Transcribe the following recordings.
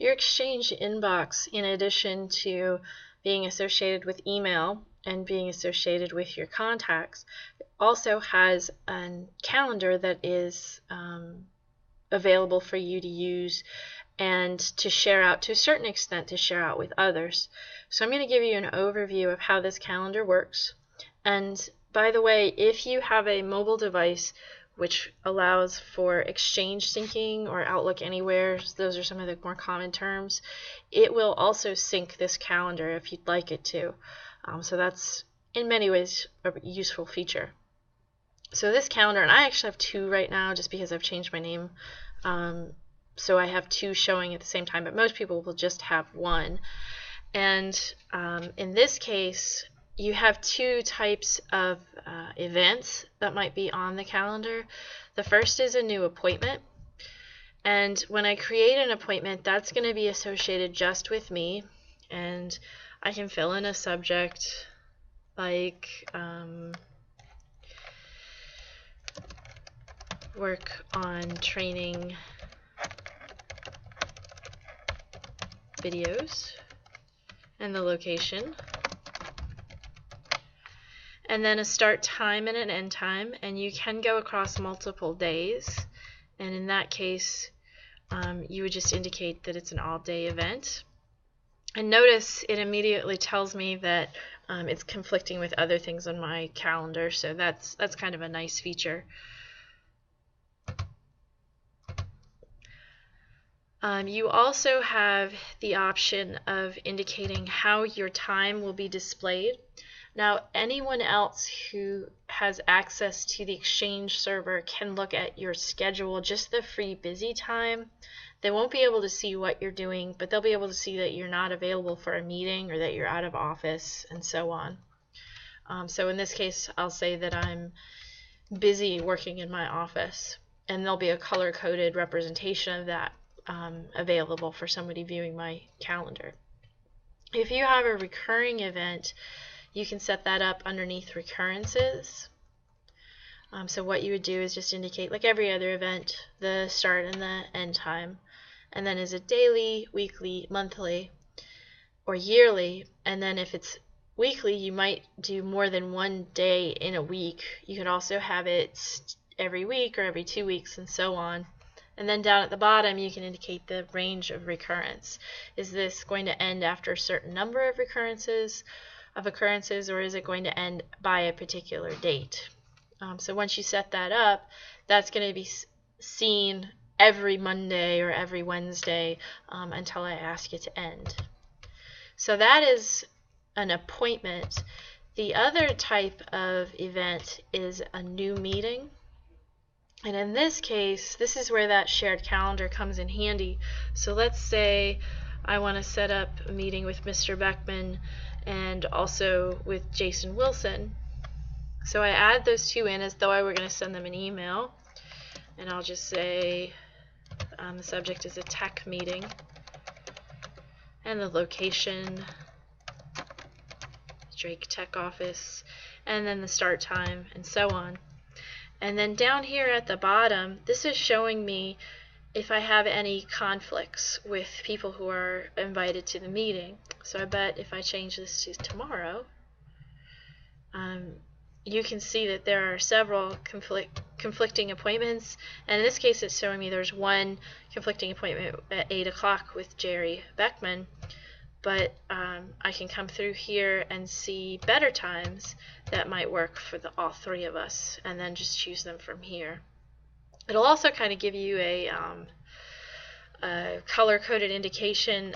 Your Exchange inbox, in addition to being associated with email and being associated with your contacts, also has a calendar that is available for you to use and to share out, to a certain extent, to share out with others. So I'm going to give you an overview of how this calendar works. And by the way, if you have a mobile device which allows for Exchange syncing or Outlook Anywhere, those are some of the more common terms, it will also sync this calendar if you'd like it to. So that's in many ways a useful feature. So this calendar, and I actually have two right now just because I've changed my name. So I have two showing at the same time, but most people will just have one. And in this case, you have two types of events that might be on the calendar. The first is a new appointment. And when I create an appointment, that's going to be associated just with me. And I can fill in a subject like work on training videos and the location, and then a start time and an end time, and you can go across multiple days, and in that case you would just indicate that it's an all-day event. And notice it immediately tells me that it's conflicting with other things on my calendar, so that's kind of a nice feature. You also have the option of indicating how your time will be displayed. Now, anyone else who has access to the Exchange server can look at your schedule, just the free busy time. They won't be able to see what you're doing, but they'll be able to see that you're not available for a meeting or that you're out of office and so on. So in this case, I'll say that I'm busy working in my office, and there'll be a color-coded representation of that available for somebody viewing my calendar. If you have a recurring event, you can set that up underneath recurrences. So what you would do is just indicate, like every other event, the start and the end time, and then is it daily, weekly, monthly, or yearly. And then if it's weekly, you might do more than one day in a week. You could also have it every week or every 2 weeks and so on. And then down at the bottom, you can indicate the range of recurrence. Is this going to end after a certain number of occurrences, or is it going to end by a particular date? So once you set that up, that's going to be seen every Monday or every Wednesday until I ask it to end. So that is an appointment. The other type of event is a new meeting. And in this case, this is where that shared calendar comes in handy. So let's say I want to set up a meeting with Mr. Beckman and also with Jason Wilson. So I add those two in as though I were going to send them an email. And I'll just say the subject is a tech meeting. And the location, Drake Tech Office. And then the start time and so on. And then down here at the bottom, this is showing me if I have any conflicts with people who are invited to the meeting. So I bet if I change this to tomorrow, you can see that there are several conflicting appointments. And in this case, it's showing me there's one conflicting appointment at 8 o'clock with Jerry Beckman. But I can come through here and see better times that might work for all three of us, and then just choose them from here. It'll also kind of give you a color-coded indication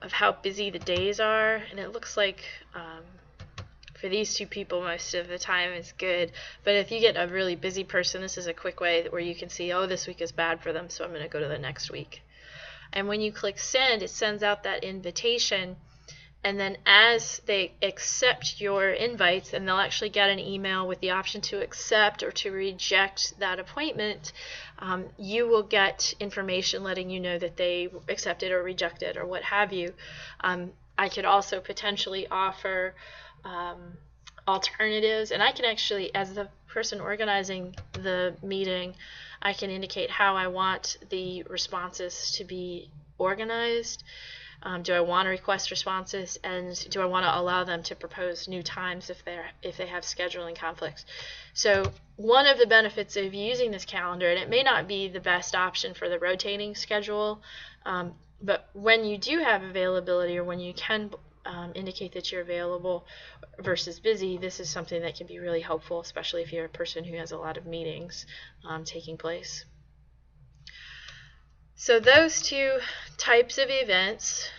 of how busy the days are, and it looks like for these two people most of the time is good. But if you get a really busy person, this is a quick way where you can see, oh, this week is bad for them, so I'm going to go to the next week. And when you click send, it sends out that invitation, and then as they accept your invites, and they'll actually get an email with the option to accept or to reject that appointment, you will get information letting you know that they accepted or rejected or what have you. I could also potentially offer alternatives, and I can actually, as the person organizing the meeting, I can indicate how I want the responses to be organized? Do I want to request responses, and do I want to allow them to propose new times if they have scheduling conflicts? So one of the benefits of using this calendar, and it may not be the best option for the rotating schedule, but when you do have availability, or when you can indicate that you're available versus busy, this is something that can be really helpful, especially if you're a person who has a lot of meetings taking place. So those two types of events,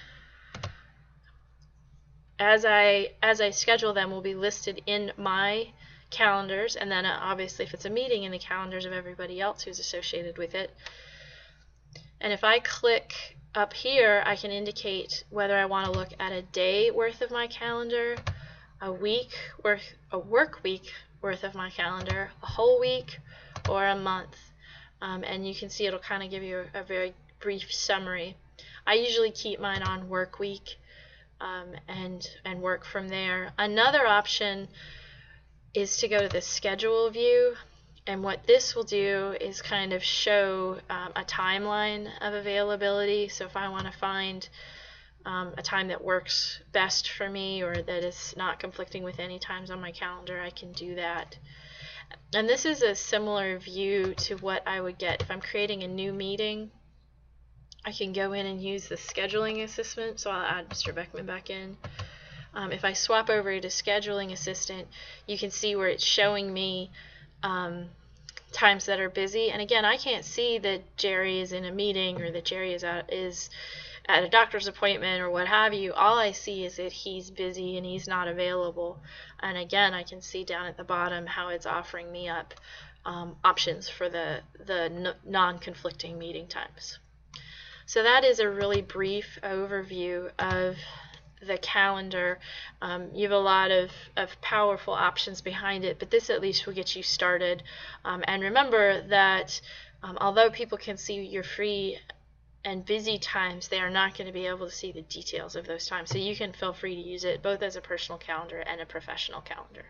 as I schedule them, will be listed in my calendars, and then obviously if it's a meeting, in the calendars of everybody else who's associated with it. And if I click up here, I can indicate whether I want to look at a day worth of my calendar, a work week worth of my calendar, a whole week, or a month. And you can see it'll kind of give you a very brief summary. I usually keep mine on work week and work from there. Another option is to go to the schedule view, and what this will do is kind of show a timeline of availability. So if I want to find a time that works best for me, or that is not conflicting with any times on my calendar, I can do that. And this is a similar view to what I would get if I'm creating a new meeting. I can go in and use the scheduling assistant, so I'll add Mr. Beckman back in. If I swap over to scheduling assistant, you can see where it's showing me times that are busy. And again, I can't see that Jerry is in a meeting, or that Jerry is at a doctor's appointment, or what have you. All I see is that he's busy and he's not available. And again, I can see down at the bottom how it's offering me up options for the non-conflicting meeting times. So that is a really brief overview of the calendar. You have a lot of powerful options behind it, but this at least will get you started. And remember that although people can see your free and busy times, they are not going to be able to see the details of those times. So you can feel free to use it both as a personal calendar and a professional calendar.